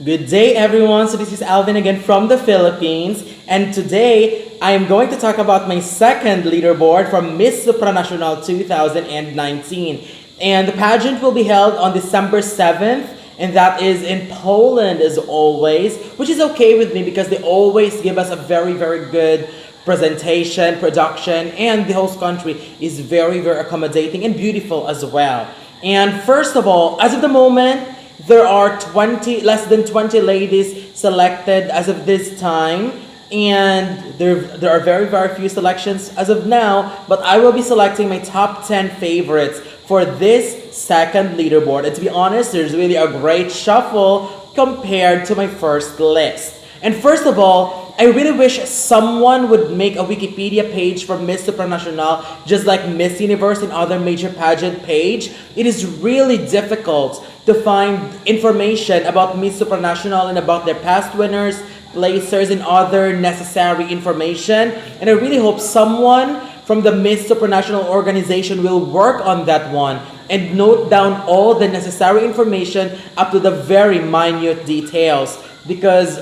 Good day, everyone. So this is Alvin again from the Philippines, and today I am going to talk about my second leaderboard from Miss Supranational 2019. And the pageant will be held on December 7th, and that is in Poland as always, which is okay with me because they always give us a very, very good presentation, production, and the host country is very, very accommodating and beautiful as well. And first of all, as of the moment, there are less than 20 ladies selected as of this time, and there are very, very few selections as of now, but I will be selecting my top 10 favorites for this second leaderboard. And to be honest, there's really a great shuffle compared to my first list. And first of all, I really wish someone would make a Wikipedia page for Miss Supranational, just like Miss Universe and other major pageant page. It is really difficult to find information about Miss Supranational and about their past winners, placers, and other necessary information. And I really hope someone from the Miss Supranational organization will work on that one and note down all the necessary information up to the very minute details, because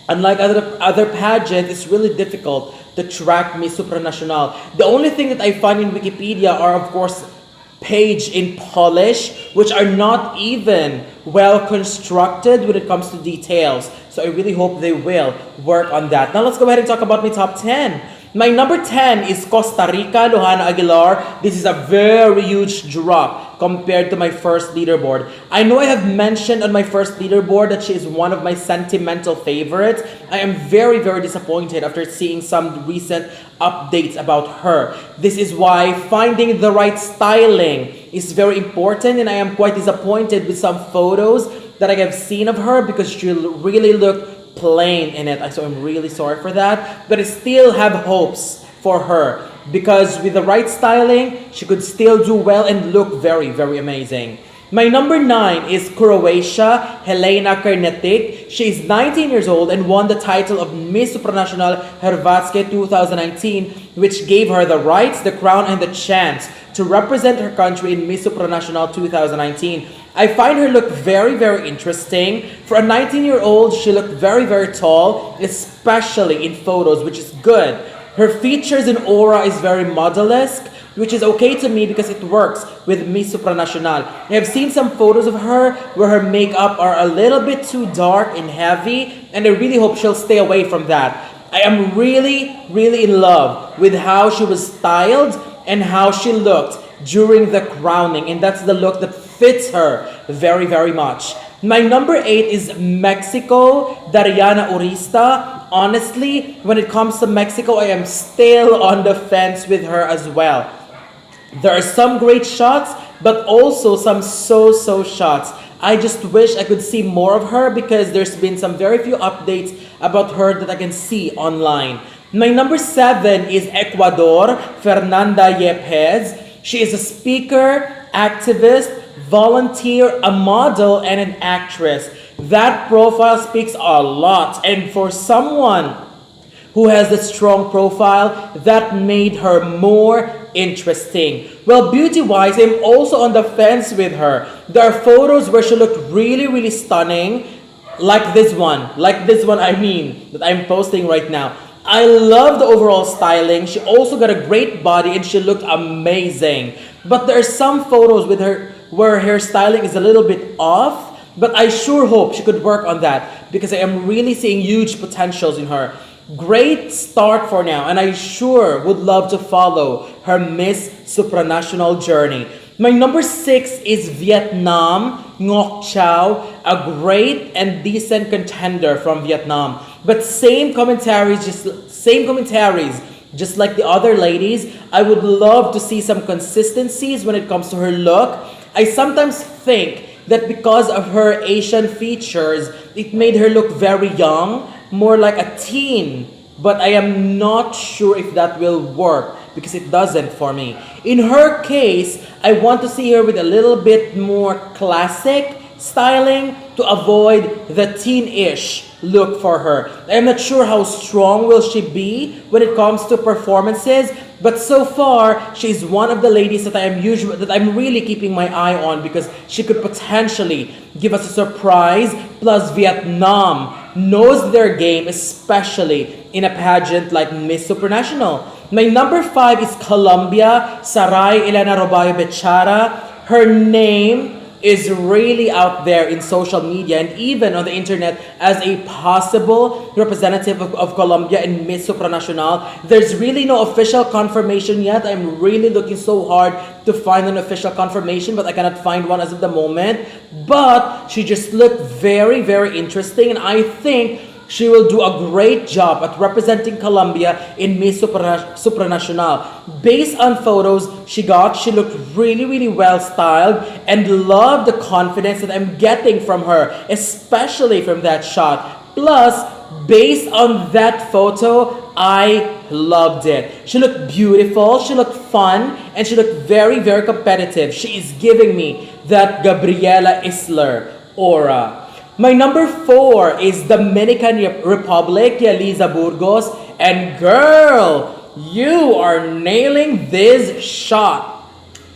unlike other pageants, it's really difficult to track Miss Supranational. The only thing that I find in Wikipedia are, of course, page in Polish, which are not even well constructed when it comes to details. So I really hope they will work on that. Now let's go ahead and talk about my top 10. My number 10 is Costa Rica, Lohana Aguilar. This is a very huge drop compared to my first leaderboard. I know I have mentioned on my first leaderboard that she is one of my sentimental favorites. I am very, very disappointed after seeing some recent updates about her. This is why finding the right styling is very important, and I am quite disappointed with some photos that I have seen of her because she really looked plain in it. So I'm really sorry for that, but I still have hopes for her because with the right styling, she could still do well and look very, very amazing. My number 9 is Croatia, Elena. She is 19 years old and won the title of Miss Supranational Hrvatske 2019, which gave her the rights, the crown, and the chance to represent her country in Miss Supranational 2019. I find her look very, very interesting. For a 19-year-old, she looked very, very tall, especially in photos, which is good. Her features and aura is very model-esque, which is okay to me because it works with Miss Supranational. I have seen some photos of her where her makeup are a little bit too dark and heavy, and I really hope she'll stay away from that. I am really, really in love with how she was styled and how she looked during the crowning, and that's the look that fits her very, very much. My number 8 is Mexico, Dariana Urista. Honestly, when it comes to Mexico, I am still on the fence with her as well. There are some great shots, but also some so-so shots. I just wish I could see more of her because there's been some very few updates about her that I can see online. My number 7 is Ecuador, Fernanda Yepez. She is a speaker, activist, volunteer, a model, and an actress. That profile speaks a lot, and for someone who has a strong profile, that made her more interesting. Well, beauty-wise, I'm also on the fence with her. There are photos where she looked really, really stunning, like this one that I'm posting right now. I love the overall styling. She also got a great body and she looked amazing. But there are some photos with her where her styling is a little bit off, but I sure hope she could work on that because I am really seeing huge potentials in her. Great start for now, and I sure would love to follow her Miss Supranational journey. My number 6 is Vietnam, Ngoc Chau, a great and decent contender from Vietnam. But same commentaries, just like the other ladies. I would love to see some consistencies when it comes to her look. I sometimes think that because of her Asian features, it made her look very young, more like a teen. But I am not sure if that will work because it doesn't for me. In her case, I want to see her with a little bit more classic styling to avoid the teen-ish look for her. I'm not sure how strong will she be when it comes to performances, but so far she's one of the ladies that I'm really keeping my eye on because she could potentially give us a surprise. Plus Vietnam knows their game, especially in a pageant like Miss Supranational. My number 5 is Colombia, Saray, Elena, Robayo, Bechara. Her name is really out there in social media and even on the internet as a possible representative of Colombia in Miss Supranational. There's really no official confirmation yet. I'm really looking so hard to find an official confirmation, but I cannot find one as of the moment. But she just looked very, very interesting, and I think she will do a great job at representing Colombia in Miss Supranational. Based on photos she looked really, really well styled, and love the confidence that I'm getting from her, especially from that shot. Plus, based on that photo, I loved it. She looked beautiful, she looked fun, and she looked very, very competitive. She is giving me that Gabriela Isler aura. My number 4 is Dominican Republic, Yaliza, Burgos. And girl, you are nailing this shot.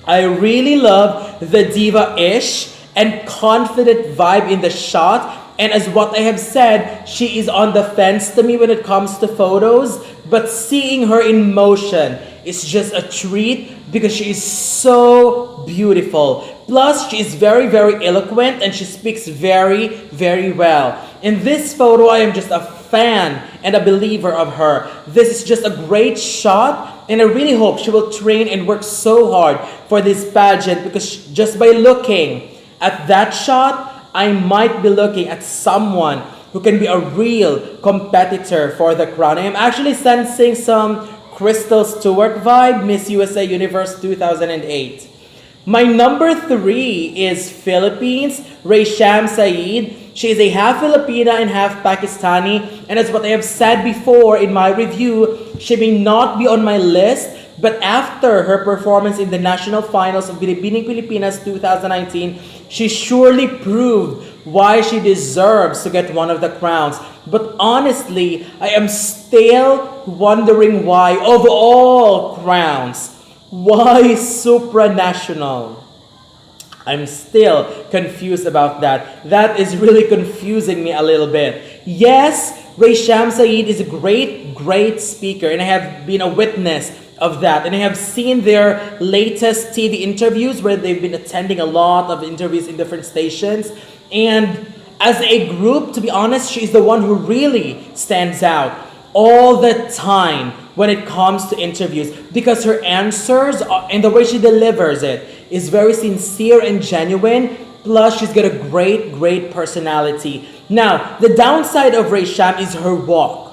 I really love the diva-ish and confident vibe in the shot. And as what I have said, she is on the fence to me when it comes to photos. But seeing her in motion is just a treat because she is so beautiful. Plus, she is very, very eloquent and she speaks very, very well. In this photo, I am just a fan and a believer of her. This is just a great shot, and I really hope she will train and work so hard for this pageant because just by looking at that shot, I might be looking at someone who can be a real competitor for the crown. I am actually sensing some Crystal Stewart vibe, Miss USA Universe 2008. My number 3 is Philippines, Resham Saeed. She is a half Filipina and half Pakistani. And as what I have said before in my review, she may not be on my list, but after her performance in the national finals of Binibining Pilipinas 2019, she surely proved why she deserves to get one of the crowns. But honestly, I am still wondering why, of all crowns, why Supranational? I'm still confused about that. That is really confusing me a little bit. Yes, Resham Saeed is a great, great speaker, and I have been a witness of that. And I have seen their latest TV interviews where they've been attending a lot of interviews in different stations. And as a group, to be honest, she's the one who really stands out all the time when it comes to interviews because her answers and the way she delivers it is very sincere and genuine. Plus, she's got a great, great personality. Now, the downside of Resham is her walk.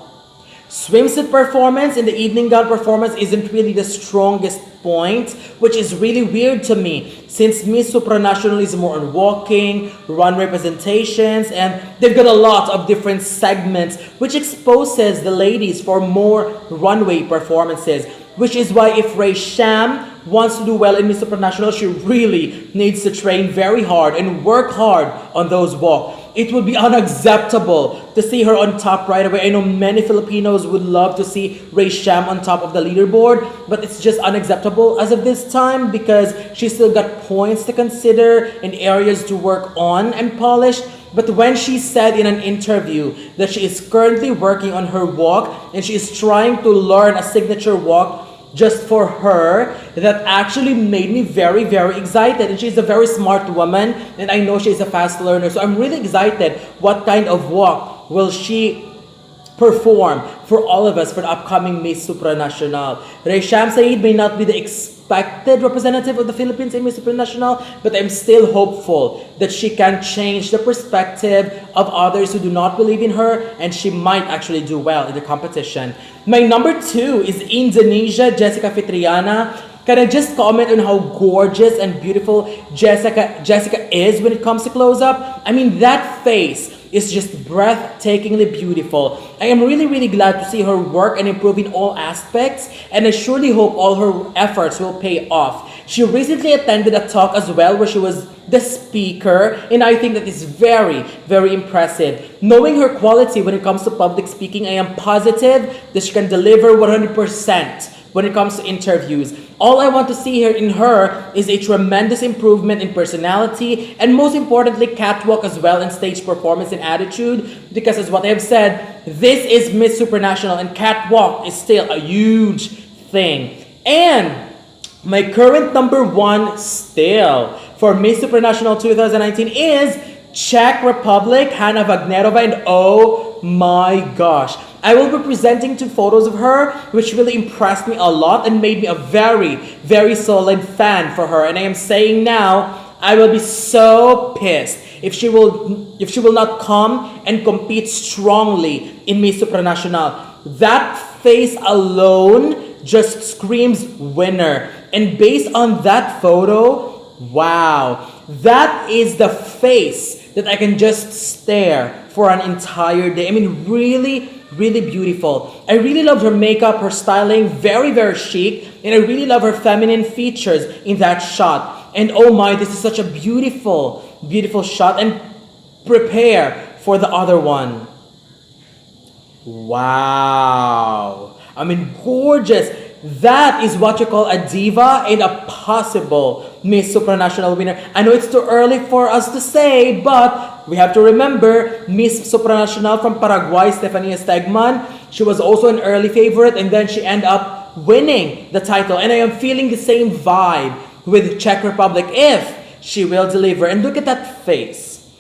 Swimsuit performance and the evening gown performance isn't really the strongest point, which is really weird to me since Miss Supranational is more on walking, runway presentations, and they've got a lot of different segments which exposes the ladies for more runway performances, which is why if Resham wants to do well in Miss Supranational, she really needs to train very hard and work hard on those walks. It would be unacceptable to see her on top right away. I know many Filipinos would love to see Resham on top of the leaderboard, but it's just unacceptable as of this time because she's still got points to consider and areas to work on and polish. But when she said in an interview that she is currently working on her walk and she is trying to learn a signature walk just for her, that actually made me very, very excited. And she's a very smart woman, and I know she's a fast learner. So I'm really excited what kind of walk will she perform for all of us for the upcoming Miss Supranational. Resham Saeed may not be the expected representative of the Philippines in Miss Supranational, but I'm still hopeful that she can change the perspective of others who do not believe in her, and she might actually do well in the competition. My number 2 is Indonesia, Jessica Fitriana. Can I just comment on how gorgeous and beautiful Jessica is when it comes to close-up? I mean, that face is just breathtakingly beautiful. I am really, really glad to see her work and improve in all aspects, and I surely hope all her efforts will pay off. She recently attended a talk as well where she was the speaker, and I think that is very, very impressive. Knowing her quality when it comes to public speaking, I am positive that she can deliver 100% when it comes to interviews. All I want to see here in her is a tremendous improvement in personality, and most importantly, catwalk as well, and stage performance and attitude, because as what I have said, this is Miss Supranational, and catwalk is still a huge thing. And my current number one still for Miss Supranational 2019 is Czech Republic, Hana Vagnerova, and oh my gosh. I will be presenting two photos of her, which really impressed me a lot and made me a very, very solid fan for her. And I am saying now, I will be so pissed if she will not come and compete strongly in Miss Supranational. That face alone just screams winner. And based on that photo, wow, that is the face that I can just stare for an entire day. I mean, really, really beautiful. I really loved her makeup, her styling, very, very chic. And I really love her feminine features in that shot. And oh my, this is such a beautiful, beautiful shot. And prepare for the other one. Wow. I mean, gorgeous. That is what you call a diva and a possible Miss Supranational winner. I know it's too early for us to say, but we have to remember Miss Supranational from Paraguay, Stefania Stegman. She was also an early favorite, and then she ended up winning the title. And I am feeling the same vibe with Czech Republic if she will deliver. And look at that face.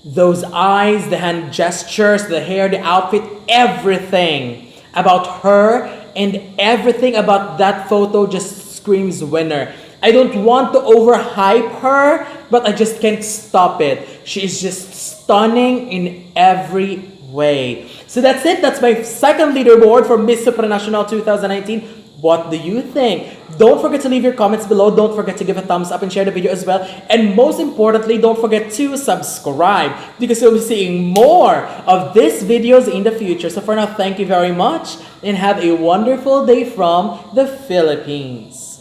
Those eyes, the hand gestures, the hair, the outfit, everything about her and everything about that photo just screams winner. I don't want to overhype her, but I just can't stop it. She is just stunning in every way. So that's it. That's my second leaderboard for Miss Supranational 2019. What do you think? Don't forget to leave your comments below. Don't forget to give a thumbs up and share the video as well. And most importantly, don't forget to subscribe because you'll be seeing more of these videos in the future. So for now, thank you very much and have a wonderful day from the Philippines.